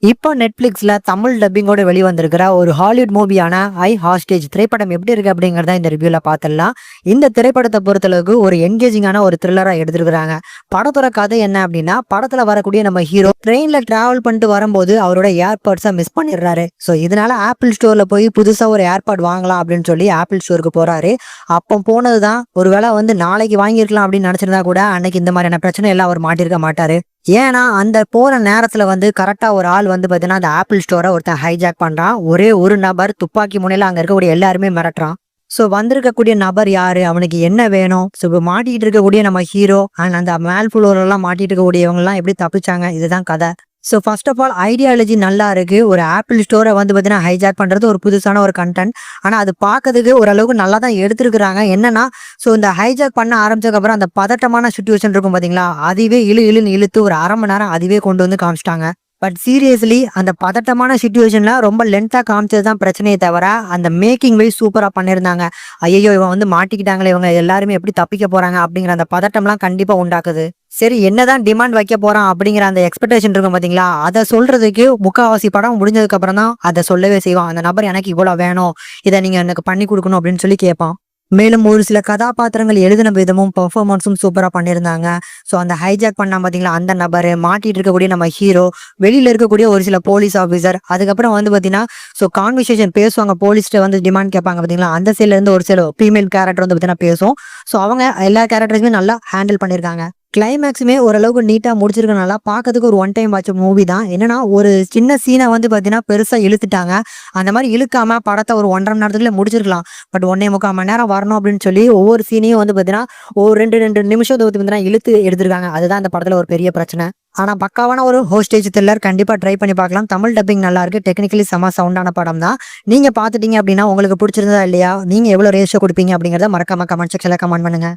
இப்போ நெட்ஃபிளிக்ஸ்ல தமிழ் டப்பிங்கோட வெளிவந்திருக்கிற ஒரு ஹாலிவுட் மூவியான ஐ ஹாஸ்டேஜ் திரைப்படம் எப்படி இருக்கு அப்படிங்கறத இந்த ரிவ்யூல பாத்திரலாம். இந்த திரைப்படத்தை பொறுத்தளவுக்கு ஒரு என்கேஜிங்கான ஒரு த்ரில்லரா எடுத்திருக்காங்க. படத்தோட கதை என்ன அப்படின்னா, படத்துல வரக்கூடிய நம்ம ஹீரோ ட்ரெயின்ல டிராவல் பண்ணிட்டு வரும்போது அவரோட ஏர்பாட்ஸை மிஸ் பண்ணிடுறாரு. ஸோ இதனால ஆப்பிள் ஸ்டோர்ல போய் புதுசா ஒரு ஏர்பாட் வாங்கலாம் அப்படின்னு சொல்லி ஆப்பிள் ஸ்டோருக்கு போறாரு. அப்போ போனதுதான் ஒருவேளை நாளைக்கு வாங்கியிருக்கலாம் அப்படின்னு நினைச்சிருந்தா கூட அன்னைக்கு இந்த மாதிரியான பிரச்சனை எல்லாம் அவர் மாட்டிருக்க மாட்டாரு. ஏன்னா அந்த போற நேரத்துல கரெக்டா ஒரு ஆள் பாத்தீங்கன்னா அந்த ஆப்பிள் ஸ்டோரை ஒருத்தன் ஹைஜாக் பண்றான். ஒரே ஒரு நபர் துப்பாக்கி முனையில அங்க இருக்கக்கூடிய எல்லாருமே மிரட்டுறான். சோ வந்திருக்கக்கூடிய நபர் யாரு, அவனுக்கு என்ன வேணும், சோ இப்ப மாட்டிட்டு இருக்கக்கூடிய நம்ம ஹீரோ அண்ட் அந்த மேல் ஃப்ளோர் எல்லாம் மாட்டிட்டு இருக்கக்கூடியவங்க எல்லாம் எப்படி தப்பிச்சாங்க, இதுதான் கதை. So first of all ideology நல்லா இருக்கு. ஒரு ஆப்பிள் ஸ்டோரை பார்த்தீங்கன்னா ஹைஜாக் பண்ணுறது ஒரு புதுசான ஒரு கண்டென்ட். ஆனால் அது பார்க்கறதுக்கு ஓரளவுக்கு நல்லா தான் எடுத்துருக்குறாங்க. என்னன்னா, ஸோ இந்த ஹைஜாக் பண்ண ஆரம்பிச்சதுக்கப்புறம் அந்த பதட்டமான சுச்சுவேஷன் இருக்கும் பார்த்தீங்களா, அதுவே இழுன்னு இழுத்து ஒரு அரை மணி நேரம் அதுவே கொண்டு வந்து காமிச்சிட்டாங்க. பட் சீரியஸ்லி அந்த பதட்டமான சுச்சுவேஷன்ல ரொம்ப லென்த்தா காமிச்சது தான் பிரச்சனையே தவிர, அந்த மேக்கிங் வைஸ் சூப்பரா பண்ணியிருந்தாங்க. ஐயோ இவன் மாட்டிக்கிட்டாங்களே, இவங்க எல்லாருமே எப்படி தப்பிக்க போறாங்க அப்படிங்கிற அந்த பதட்டம்லாம் கண்டிப்பா உண்டாக்குது. சரி என்னதான் டிமாண்ட் வைக்க போறான் அப்படிங்கிற அந்த எக்ஸ்பெக்டேஷன் இருக்கும் பாத்தீங்களா, அதை சொல்றதுக்கு முக்காவாசி படம் முடிஞ்சதுக்கு அப்புறம் தான் அதை சொல்லவே செய்வான். அந்த நபர் எனக்கு இவ்வளவு வேணும், இதை நீங்க எனக்கு பண்ணி கொடுக்கணும் அப்படின்னு சொல்லி கேட்பான். மேலும் ஒரு சில கதாபாத்திரங்கள் எழுதின விதமும் பெர்ஃபார்மன்ஸும் சூப்பரா பண்ணியிருந்தாங்க. ஸோ அந்த ஹைஜாக் பண்ணா பாத்தீங்களா அந்த நபர், மாட்டிட்டு இருக்கக்கூடிய நம்ம ஹீரோ, வெளியில இருக்கக்கூடிய ஒரு சில போலீஸ் ஆஃபீஸர், அதுக்கப்புறம் பாத்தீங்கன்னா ஸோ கான்வர்சேஷன் பேசுவாங்க, போலீஸ்ட டிமாண்ட் கேட்பாங்க பாத்தீங்களா, அந்த சைட்ல இருந்து ஒரு சில ஃபீமேல் கேரக்டர் பாத்தீங்கன்னா பேசும். ஸோ அவங்க எல்லா கேரக்டருமே நல்லா ஹேண்டில் பண்ணியிருக்காங்க. கிளைமேக்ஸுமே ஓரளவுக்கு நீட்டா முடிச்சிருக்கனால பார்க்கறதுக்கு ஒரு ஒன் டைம் வாட்ச் மூவி தான். என்னன்னா ஒரு சின்ன சீனை பாத்தீங்கன்னா பெருசா இழுத்துட்டாங்க. அந்த மாதிரி இழுக்காம படத்தை ஒரு 1.5 மணி நேரத்துக்குள்ள முடிச்சிருக்கலாம். பட் 1.25 மணி நேரம் வரணும் அப்படின்னு சொல்லி ஒவ்வொரு சீனையும் பாத்தீங்கன்னா ஒரு 2 நிமிஷம் பாத்தீங்கன்னா இழுத்து எடுத்திருக்காங்க. அதுதான் அந்த படத்துல ஒரு பெரிய பிரச்சனை. ஆனா பக்காவான ஒரு ஹோஸ்டேஜ் த்ரில்லர், கண்டிப்பா ட்ரை பண்ணி பார்க்கலாம். தமிழ் டப்பிங் நல்லா இருக்கு, டெக்னிக்கலி செம சவுண்டான படம் தான். நீங்க பாத்துட்டீங்க அப்படின்னா உங்களுக்கு பிடிச்சிருந்தா இல்லையா, நீங்க எவ்வளவு ரேஷியோ கொடுப்பீங்க அப்படிங்கறத மறக்காம கமெண்ட் செக்ஷன்ல கமெண்ட் பண்ணுங்க.